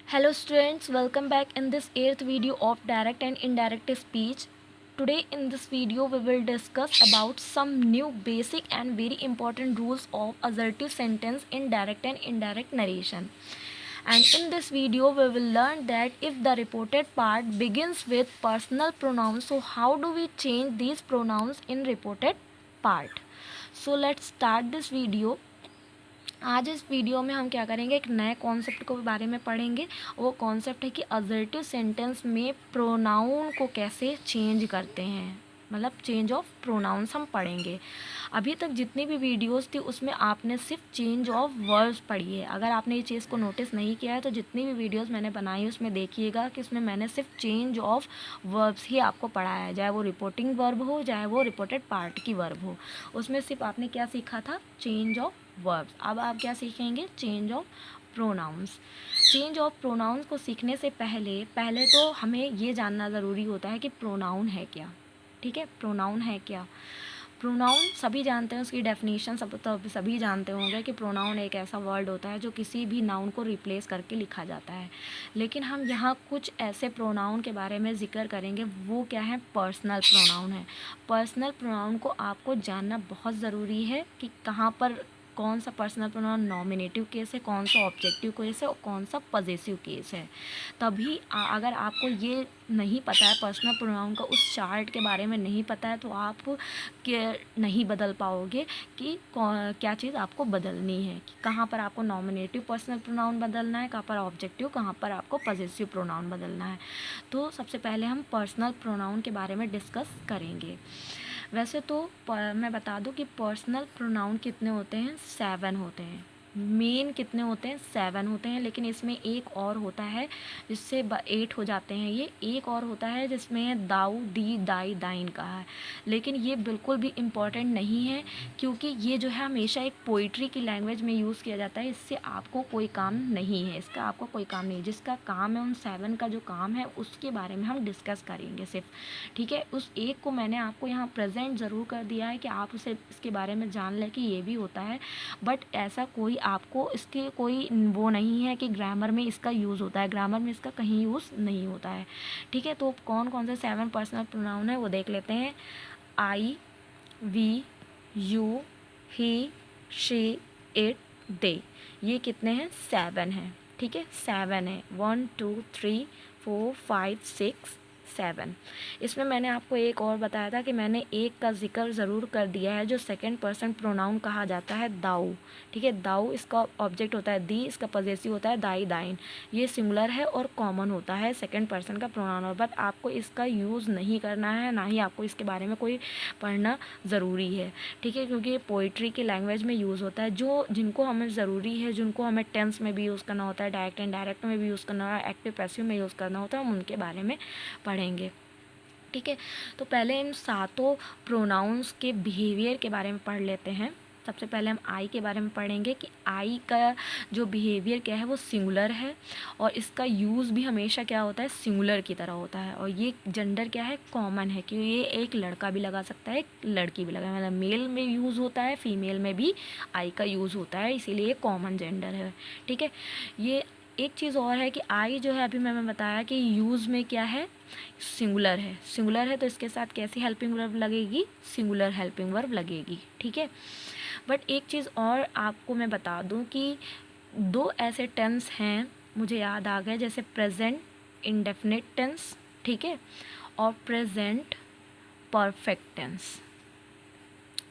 Hello students, welcome back in this 8th video of direct and indirect speech. Today in this video we will discuss about some new basic and very important rules of assertive sentence in direct and indirect narration. And in this video we will learn that if the reported part begins with personal pronouns, so how do we change these pronouns in reported part. So let's start this video. आज इस video में हम क्या करेंगे, एक नए concept के बारे में पढ़ेंगे। वो कॉन्सेप्ट है कि असर्टिव सेंटेंस में प्रोनाउन को कैसे चेंज करते हैं, मतलब चेंज ऑफ प्रोनाउंस हम पढ़ेंगे। अभी तक जितनी भी वीडियोस थी उसमें आपने सिर्फ चेंज ऑफ वर्ब्स पढ़ी है। अगर आपने ये चीज़ को नोटिस नहीं किया है तो जितनी भी वीडियोस मैंने बनाई उसमें देखिएगा कि उसमें मैंने सिर्फ चेंज ऑफ वर्ब्स ही आपको पढ़ाया है, चाहे वो रिपोर्टिंग वर्ब हो चाहे वो रिपोर्टेड पार्ट की वर्ब हो। उसमें सिर्फ आपने क्या सीखा था, चेंज ऑफ वर्ब्स। अब आप क्या सीखेंगे, change of pronouns. Change of pronouns को सीखने से पहले तो हमें ये जानना ज़रूरी होता है कि प्रोनाउन है क्या। ठीक है, प्रोनाउन है क्या। प्रोनाउन सभी जानते हैं, उसकी डेफिनेशन सभी जानते होंगे कि प्रोनाउन एक ऐसा वर्ड होता है जो किसी भी नाउन को रिप्लेस करके लिखा जाता है। लेकिन हम यहाँ कुछ ऐसे प्रोनाउन के बारे में जिक्र करेंगे, वो क्या है, पर्सनल प्रोनाउन है। पर्सनल प्रोनाउन को आपको जानना बहुत ज़रूरी है कि कहाँ पर कौन सा पर्सनल प्रोनाउन नॉमिनेटिव केस है, कौन सा ऑब्जेक्टिव केस है और कौन सा पजेसिव केस है। तभी अगर आपको ये नहीं पता है, पर्सनल प्रोनाउन का उस चार्ट के बारे में नहीं पता है, तो आप नहीं बदल पाओगे कि क्या चीज़ आपको बदलनी है, कि कहाँ पर आपको नॉमिनेटिव पर्सनल प्रोनाउन बदलना है, कहाँ पर ऑब्जेक्टिव, कहाँ पर आपको पजेसिव प्रोनाउन बदलना है। तो सबसे पहले हम पर्सनल प्रोनाउन के बारे में डिस्कस करेंगे। वैसे तो मैं बता दूं कि पर्सनल प्रोनाउन कितने होते हैं, 7 होते हैं। मेन कितने होते हैं, 7 होते हैं। लेकिन इसमें एक और होता है जिससे 8 हो जाते हैं। ये एक और होता है जिसमें दाऊ, दी, दाई, दाइन कहा है। लेकिन ये बिल्कुल भी इम्पॉर्टेंट नहीं है, क्योंकि ये जो है हमेशा एक पोइट्री की लैंग्वेज में यूज़ किया जाता है। इससे आपको कोई काम नहीं है, इसका आपको कोई काम नहीं है। जिसका काम है, उन 7 का जो काम है उसके बारे में हम डिस्कस करेंगे सिर्फ। ठीक है, उस एक को मैंने आपको यहाँ प्रेजेंट ज़रूर कर दिया है कि आप उसे इसके बारे में जान लें कि ये भी होता है। बट ऐसा कोई आपको इसके कोई वो नहीं है कि ग्रामर में इसका यूज़ होता है, ग्रामर में इसका कहीं यूज़ नहीं होता है। ठीक है, तो कौन कौन से 7 पर्सनल प्रोनाउन है वो देख लेते हैं। I, we, you, he, she, it, they. ये कितने हैं, 7 हैं। ठीक है, 7 है, 1 2 3 4 5 6 7। इसमें मैंने आपको एक और बताया था कि मैंने एक का जिक्र ज़रूर कर दिया है, जो सेकंड पर्सन प्रोनाउन कहा जाता है, दाऊ। ठीक है, दाऊ इसका ऑब्जेक्ट होता है, दी इसका पजेसिव होता है, दाई, दाइन। ये सिंगुलर है और कॉमन होता है सेकंड पर्सन का प्रोनाउन। और बट आपको इसका यूज़ नहीं करना है, ना ही आपको इसके बारे में कोई पढ़ना ज़रूरी है। ठीक है, क्योंकि ये पोइट्री की लैंग्वेज में यूज़ होता है। जिनको हमें ज़रूरी है, जिनको हमें टेंस में भी यूज़ करना होता है, डायरेक्ट एंड डायरेक्ट में भी यूज़ करना है, एक्टिव पैसिव में यूज़ करना होता है, हम उनके बारे में पढ़ेंगे। ठीक है, तो पहले इन 7 प्रोनाउंस के बिहेवियर के बारे में पढ़ लेते हैं। सबसे पहले हम आई के बारे में पढ़ेंगे कि आई का जो बिहेवियर क्या है वो सिंगुलर है, और इसका यूज़ भी हमेशा क्या होता है, सिंगुलर की तरह होता है। और ये जेंडर क्या है, कॉमन है, क्योंकि ये एक लड़का भी लगा सकता है, एक लड़की भी लगा, मतलब मेल में यूज़ होता है, फीमेल में भी आई का यूज़ होता है, इसीलिए कॉमन जेंडर है। ठीक है, ये एक चीज़ और है कि आई जो है, अभी मैंने बताया कि यूज़ में क्या है, सिंगुलर है। सिंगुलर है तो इसके साथ कैसी हेल्पिंग वर्ब लगेगी, सिंगुलर हेल्पिंग वर्ब लगेगी। ठीक है, बट एक चीज़ और आपको मैं बता दूं कि 2 ऐसे टेंस हैं, मुझे याद आ गए, जैसे प्रेजेंट इंडेफिनिट टेंस, ठीक है, और प्रेजेंट परफेक्ट टेंस।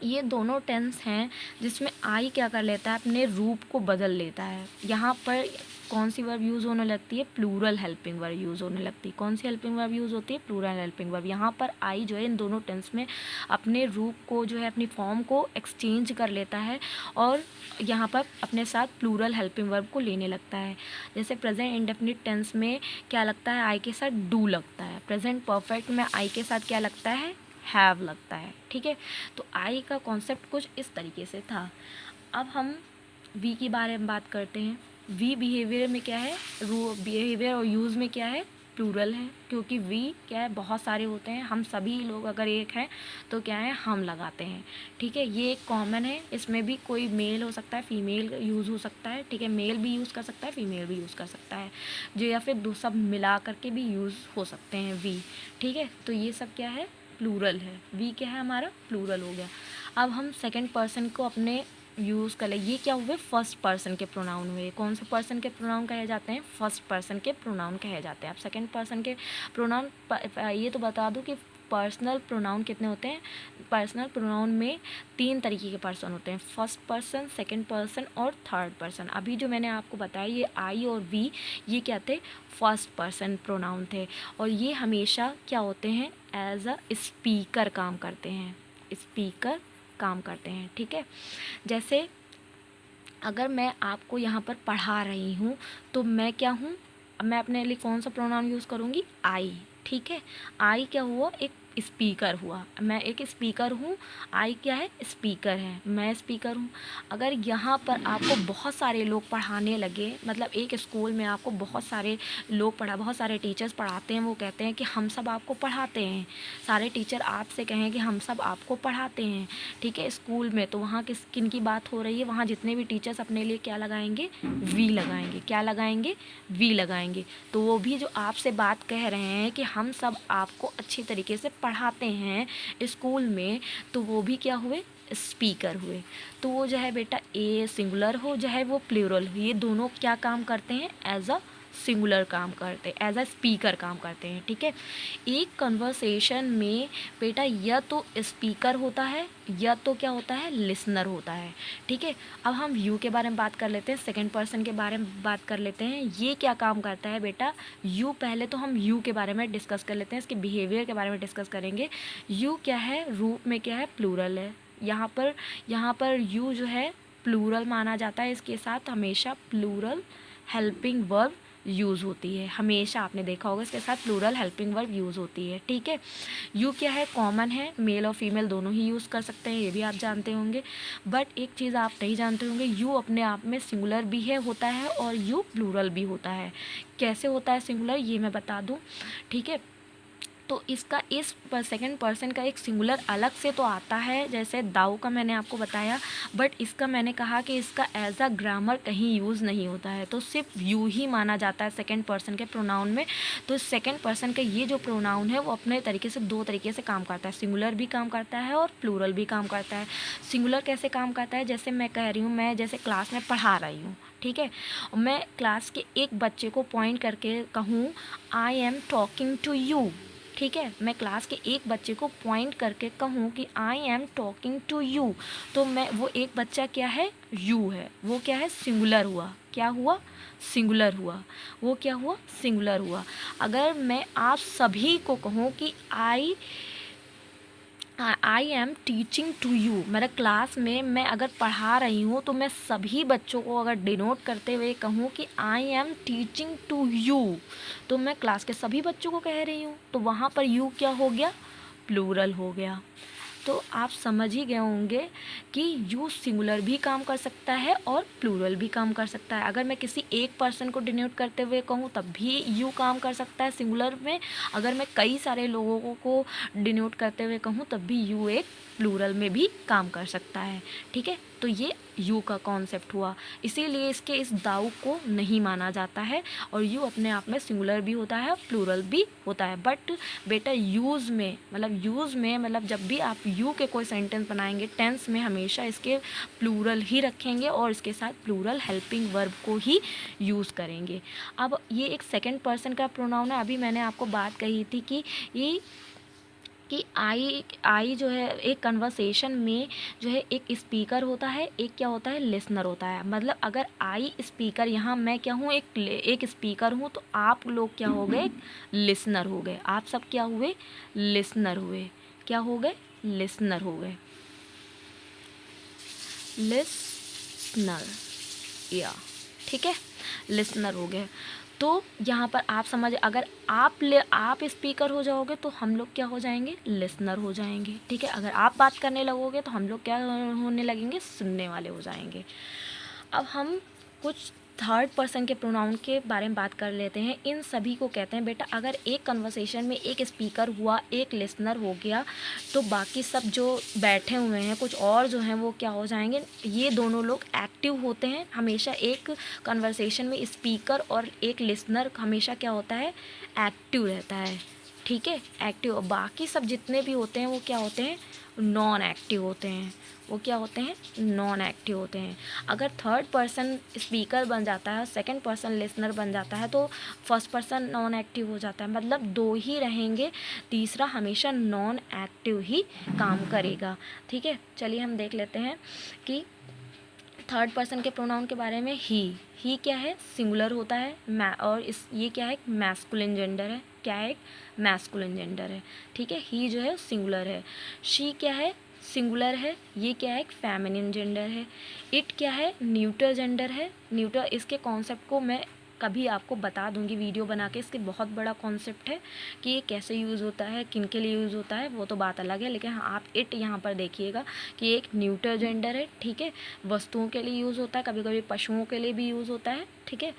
ये दोनों टेंस हैं जिसमें आई क्या कर लेता है, अपने रूप को बदल लेता है। यहाँ पर कौन सी वर्ब यूज़ होने लगती है, प्लूरल हेल्पिंग वर्ब यूज़ होने लगती है। कौन सी हेल्पिंग वर्ब यूज़ होती है, प्लूरल हेल्पिंग वर्ब। यहाँ पर आई जो है इन दोनों टेंस में अपने रूप को जो है, अपनी फॉर्म को एक्सचेंज कर लेता है और यहाँ पर अपने साथ प्लूरल हेल्पिंग वर्ब को लेने लगता है। जैसे प्रेजेंट इंडेफिनिट टेंस में क्या लगता है, आई के साथ डू लगता है। प्रेजेंट परफेक्ट में आई के साथ क्या लगता है, हैव लगता है। ठीक है, तो आई का कॉन्सेप्ट कुछ इस तरीके से था। अब हम वी के बारे में बात करते हैं। वी बिहेवियर में क्या है, बिहेवियर और यूज़ में क्या है, प्लूरल है, क्योंकि वी क्या है, बहुत सारे होते हैं, हम सभी लोग अगर एक हैं तो क्या है, हम लगाते हैं। ठीक है, ये एक कॉमन है, इसमें भी कोई मेल हो सकता है, फीमेल यूज़ हो सकता है। ठीक है, मेल भी यूज़ कर सकता है, फीमेल भी यूज़ कर सकता है, जो या फिर दो सब मिला करके भी यूज़ हो सकते हैं वी। ठीक है, तो ये सब क्या है, प्लूरल है। वी क्या है हमारा, प्लूरल हो गया। अब हम सेकंड पर्सन को अपने यूज़ कर ले। ये क्या हुए, फर्स्ट पर्सन के प्रोनाउन हुए। कौन से पर्सन के प्रोनाउन कहे जाते हैं, फर्स्ट पर्सन के प्रोनाउन कहे जाते हैं। अब सेकंड पर्सन के प्रोनाउन, ये तो बता दूं कि पर्सनल प्रोनाउन कितने होते हैं। पर्सनल प्रोनाउन में 3 तरीके के पर्सन होते हैं, फर्स्ट पर्सन, सेकंड पर्सन और थर्ड पर्सन। अभी जो मैंने आपको बताया ये आई और वी, ये क्या थे, फर्स्ट पर्सन प्रोनाउन थे, और ये हमेशा क्या होते हैं, एज अ स्पीकर काम करते हैं, स्पीकर काम करते हैं। ठीक है, जैसे अगर मैं आपको यहाँ पर पढ़ा रही हूँ तो मैं क्या हूँ, मैं अपने लिए कौन सा प्रोनाउन यूज़ करूँगी, आई। ठीक है, आई क्या हुआ, एक स्पीकर हुआ, मैं एक स्पीकर हूँ, आई क्या है, स्पीकर है, मैं स्पीकर हूँ। अगर यहाँ पर आपको बहुत सारे लोग पढ़ाने लगे, मतलब एक स्कूल में आपको बहुत सारे लोग बहुत सारे टीचर्स पढ़ाते हैं, वो कहते हैं कि हम सब आपको पढ़ाते हैं, सारे टीचर आपसे कहें कि हम सब आपको पढ़ाते हैं। ठीक है, स्कूल में तो वहाँ किन की बात हो रही है, वहाँ जितने भी टीचर्स अपने लिए क्या लगाएंगे, वी लगाएंगे। क्या लगाएंगे, वी लगाएंगे। तो वो भी जो आपसे बात कह रहे हैं कि हम सब आपको अच्छी तरीके से पढ़ाते हैं स्कूल में, तो वो भी क्या हुए, स्पीकर हुए। तो वो जो है बेटा, ए सिंगुलर हो चाहे वो प्लूरल हो, ये दोनों क्या काम करते हैं, एज अ सिंगुलर काम करते हैं, एज अ स्पीकर काम करते हैं। ठीक है, एक कन्वर्सेशन में बेटा या तो स्पीकर होता है या तो क्या होता है, लिसनर होता है। ठीक है, अब हम यू के बारे में बात कर लेते हैं, सेकंड पर्सन के बारे में बात कर लेते हैं। ये क्या काम करता है बेटा, यू, पहले तो हम यू के बारे में डिस्कस कर लेते हैं, इसके बिहेवियर के बारे में डिस्कस करेंगे। यू क्या है, रूप में क्या है, प्लूरल है। यहाँ पर यू जो है प्लूरल माना जाता है, इसके साथ हमेशा प्लूरल हेल्पिंग वर्ब यूज़ होती है, हमेशा आपने देखा होगा इसके साथ प्लूरल हेल्पिंग वर्ब यूज़ होती है। ठीक है, यू क्या है, कॉमन है, मेल और फीमेल दोनों ही यूज़ कर सकते हैं, ये भी आप जानते होंगे। बट एक चीज़ आप नहीं जानते होंगे, यू अपने आप में सिंगुलर भी है, होता है, और यू प्लूरल भी होता है। कैसे होता है सिंगुलर, ये मैं बता दूँ। ठीक है, तो इसका इस सेकंड पर्सन का एक सिंगुलर अलग से तो आता है, जैसे दाऊ का मैंने आपको बताया, बट इसका मैंने कहा कि इसका एज अ ग्रामर कहीं यूज़ नहीं होता है, तो सिर्फ यू ही माना जाता है सेकंड पर्सन के प्रोनाउन में। तो सेकंड पर्सन का ये जो प्रोनाउन है वो अपने तरीके से 2 तरीके से काम करता है, सिंगुलर भी काम करता है और प्लूरल भी काम करता है। सिंगुलर कैसे काम करता है, जैसे मैं कह रही हूँ, मैं जैसे क्लास में पढ़ा रही हूँ, ठीक है, मैं क्लास के एक बच्चे को पॉइंट करके कहूँ, I am talking to you. ठीक है, मैं क्लास के एक बच्चे को पॉइंट करके कहूँ कि I am talking to you, तो मैं, वो एक बच्चा क्या है, यू है, वो क्या है, सिंगुलर हुआ। क्या हुआ, सिंगुलर हुआ, वो क्या हुआ, सिंगुलर हुआ। अगर मैं आप सभी को कहूँ कि I am teaching to you, मेरे क्लास में मैं अगर पढ़ा रही हूँ तो मैं सभी बच्चों को अगर डिनोट करते हुए कहूँ कि I am teaching to you, तो मैं क्लास के सभी बच्चों को कह रही हूँ, तो वहाँ पर यू क्या हो गया, प्लूरल हो गया। तो आप समझ ही गए होंगे कि यू सिंगुलर भी काम कर सकता है और प्लूरल भी काम कर सकता है। अगर मैं किसी एक पर्सन को डिनोट करते हुए कहूँ तब भी यू काम कर सकता है सिंगुलर में, अगर मैं कई सारे लोगों को डिनोट करते हुए कहूँ तब भी यू एक प्लूरल में भी काम कर सकता है। ठीक है, तो ये यू का कॉन्सेप्ट हुआ, इसीलिए इसके इस दाऊ को नहीं माना जाता है, और यू अपने आप में सिंगुलर भी होता है और प्लूरल भी होता है। बट बेटा यूज़ में मतलब जब भी आप यू के कोई सेंटेंस बनाएंगे टेंस में, हमेशा इसके प्लूरल ही रखेंगे और इसके साथ प्लूरल हेल्पिंग वर्ब को ही यूज़ करेंगे। अब ये एक सेकंड पर्सन का प्रोनाउन है, अभी मैंने आपको बात कही थी कि आई जो है एक कन्वर्सेशन में जो है एक स्पीकर होता है, एक क्या होता है, लिसनर होता है। मतलब अगर आई स्पीकर, यहाँ मैं क्या हूँ, एक स्पीकर हूँ, तो आप लोग क्या हो गए, लिसनर हो गए, आप सब क्या हुए, लिसनर हुए। क्या हो गए, लिसनर हो गए, लिसनर, या ठीक है, लिसनर हो गए। तो यहाँ पर आप समझ, अगर आप स्पीकर हो जाओगे तो हम लोग क्या हो जाएंगे, लिसनर हो जाएंगे। ठीक है, अगर आप बात करने लगोगे तो हम लोग क्या होने लगेंगे, सुनने वाले हो जाएंगे। अब हम कुछ थर्ड पर्सन के प्रोनाउन के बारे में बात कर लेते हैं। इन सभी को कहते हैं बेटा, अगर एक कन्वर्सेशन में एक स्पीकर हुआ, एक लिसनर हो गया, तो बाकी सब जो बैठे हुए हैं कुछ और जो हैं वो क्या हो जाएंगे, ये दोनों लोग एक्टिव होते हैं। हमेशा एक कन्वर्सेशन में स्पीकर और एक लिसनर हमेशा क्या होता है, एक्टिव रहता है, ठीक है, एक्टिव। बाकी सब जितने भी होते हैं वो क्या होते हैं, नॉन एक्टिव होते हैं। वो क्या होते हैं, नॉन एक्टिव होते हैं। अगर थर्ड पर्सन स्पीकर बन जाता है, सेकंड पर्सन लिसनर बन जाता है, तो फर्स्ट पर्सन नॉन एक्टिव हो जाता है, मतलब दो ही रहेंगे, तीसरा हमेशा नॉन एक्टिव ही काम करेगा, ठीक है। चलिए हम देख लेते हैं कि थर्ड पर्सन के प्रोनाउन के बारे में। ही क्या है, सिंगुलर होता है, और इस ये क्या है, मैस्कुलिन जेंडर है। क्या है, मैस्कुलिन जेंडर है, ठीक है। ही जो है सिंगुलर है। शी क्या है, सिंगुलर है, ये क्या है, एक फेमिनिन जेंडर है। इट क्या है, न्यूटर जेंडर है। न्यूटर, इसके कॉन्सेप्ट को मैं कभी आपको बता दूंगी वीडियो बना के। इसके बहुत बड़ा कॉन्सेप्ट है कि ये कैसे यूज़ होता है, किन के लिए यूज़ होता है, वो तो बात अलग है, लेकिन हाँ आप इट यहाँ पर देखिएगा कि एक न्यूटर जेंडर है, ठीक है। वस्तुओं के लिए यूज़ होता है, कभी कभी पशुओं के लिए भी यूज़ होता है, ठीक है।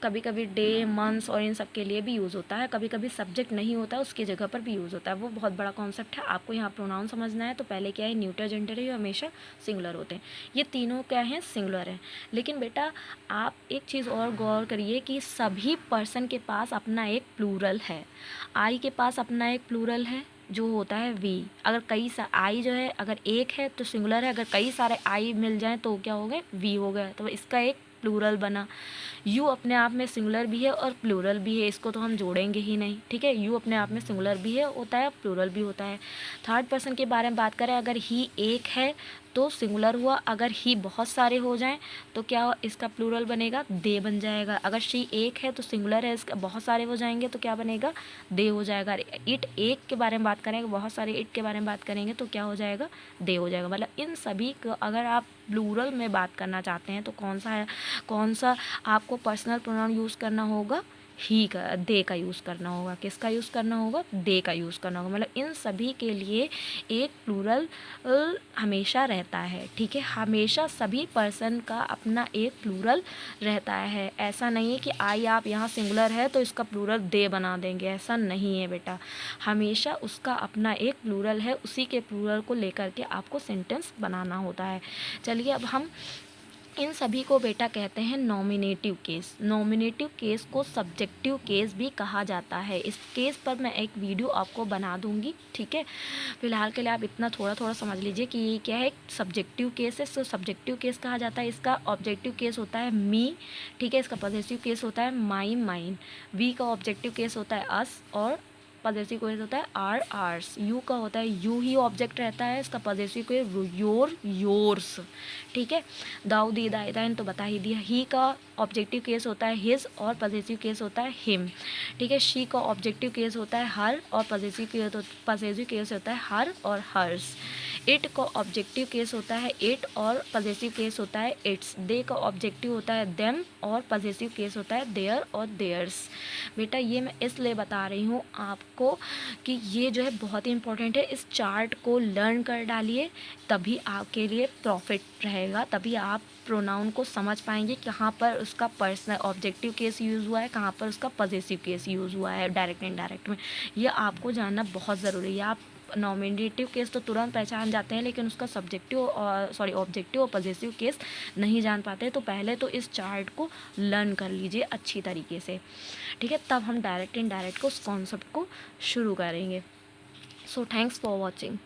कभी कभी डे, मंथ्स और इन सब के लिए भी यूज़ होता है। कभी कभी सब्जेक्ट नहीं होता है, उसकी जगह पर भी यूज़ होता है। वो बहुत बड़ा कॉन्सेप्ट है, आपको यहाँ प्रोनाउन समझना है। तो पहले क्या है, न्यूटर जेंडर है, ये हमेशा सिंगुलर होते हैं। ये तीनों क्या हैं, सिंगुलर हैं। लेकिन बेटा आप एक चीज़ और गौर करिए कि सभी पर्सन के पास अपना एक प्लूरल है। आई के पास अपना एक प्लूरल है जो होता है वी। अगर कई आई जो है अगर एक है तो सिंगुलर है, अगर कई सारे आई मिल जाएं तो क्या हो गए, वी हो गया, तो इसका एक प्लूरल बना। यू अपने आप में सिंगुलर भी है और प्लूरल भी है, इसको तो हम जोड़ेंगे ही नहीं, ठीक है। यू अपने आप में सिंगुलर भी है, होता है, प्लूरल भी होता है। थर्ड पर्सन के बारे में बात करें, अगर ही एक है तो सिंगुलर हुआ, अगर ही बहुत सारे हो जाएं तो क्या इसका प्लूरल बनेगा, दे बन जाएगा। अगर शी एक है तो सिंगुलर है, इसका बहुत सारे हो जाएंगे तो क्या बनेगा, दे हो जाएगा। इट एक के बारे में बात करेंगे, बहुत सारे इट के बारे में बात करेंगे तो क्या हो जाएगा, दे हो जाएगा। मतलब इन सभी को अगर आप प्लूरल में बात करना चाहते हैं तो कौन सा है, कौन सा आपको पर्सनल प्रोनाउन यूज़ करना होगा, ही का, दे का यूज़ करना होगा। किसका यूज़ करना होगा, दे का यूज़ करना होगा। मतलब इन सभी के लिए एक प्लूरल हमेशा रहता है, ठीक है। हमेशा सभी पर्सन का अपना एक प्लूरल रहता है। ऐसा नहीं है कि आई आप यहाँ सिंगुलर है तो इसका प्लूरल दे बना देंगे, ऐसा नहीं है बेटा। हमेशा उसका अपना एक प्लूरल है, उसी के प्लूरल को लेकर के आपको सेंटेंस बनाना होता है। चलिए अब हम इन सभी को बेटा कहते हैं नॉमिनेटिव केस। नॉमिनेटिव केस को सब्जेक्टिव केस भी कहा जाता है। इस केस पर मैं एक वीडियो आपको बना दूंगी, ठीक है। फिलहाल के लिए आप इतना थोड़ा थोड़ा समझ लीजिए कि ये क्या है, सब्जेक्टिव केस है। सब्जेक्टिव केस कहा जाता है। इसका ऑब्जेक्टिव केस होता है मी, ठीक है। इसका पॉजेसिव केस होता है माई, माइन। वी का ऑब्जेक्टिव केस होता है अस, और पॉजेसिव केस होता है आर, आर्स। यू का होता है यू ही ऑब्जेक्ट रहता है, इसका पॉजेसिव केस योर, योर्स, ठीक है। दाऊ दी दाई दाइन तो बता ही दिया। ही का ऑब्जेक्टिव केस होता है हिज और पॉजेसिव केस होता है हिम, ठीक है। शी का ऑब्जेक्टिव केस होता है हर और पॉजेसिव केस होता है हर और हर्स। इट का ऑब्जेक्टिव केस होता है इट और पॉजेसिव केस होता है इट्स। दे का ऑब्जेक्टिव होता है देम और पॉजेसिव केस होता है देयर और देयर्स। बेटा ये मैं इसलिए बता रही हूँ आपको कि ये जो है बहुत ही इंपॉर्टेंट है। इस चार्ट को लर्न कर डालिए, तभी आपके लिए प्रॉफिट रहेगा, तभी आप प्रोनाउन को समझ पाएंगे कहाँ पर उसका पर्सनल ऑब्जेक्टिव केस यूज़ हुआ है, कहाँ पर उसका पॉजेसिव केस यूज़ हुआ है, डायरेक्ट इनडायरेक्ट में। ये आपको जानना बहुत ज़रूरी है। आप नॉमिनेटिव केस तो तुरंत पहचान जाते हैं, लेकिन उसका सब्जेक्टिव और ऑब्जेक्टिव और पॉजेसिव केस नहीं जान पाते। तो पहले तो इस चार्ट को लर्न कर लीजिए अच्छी तरीके से, ठीक है। तब हम डायरेक्ट इनडायरेक्ट को उस कॉन्सेप्ट को शुरू करेंगे। So thanks for watching.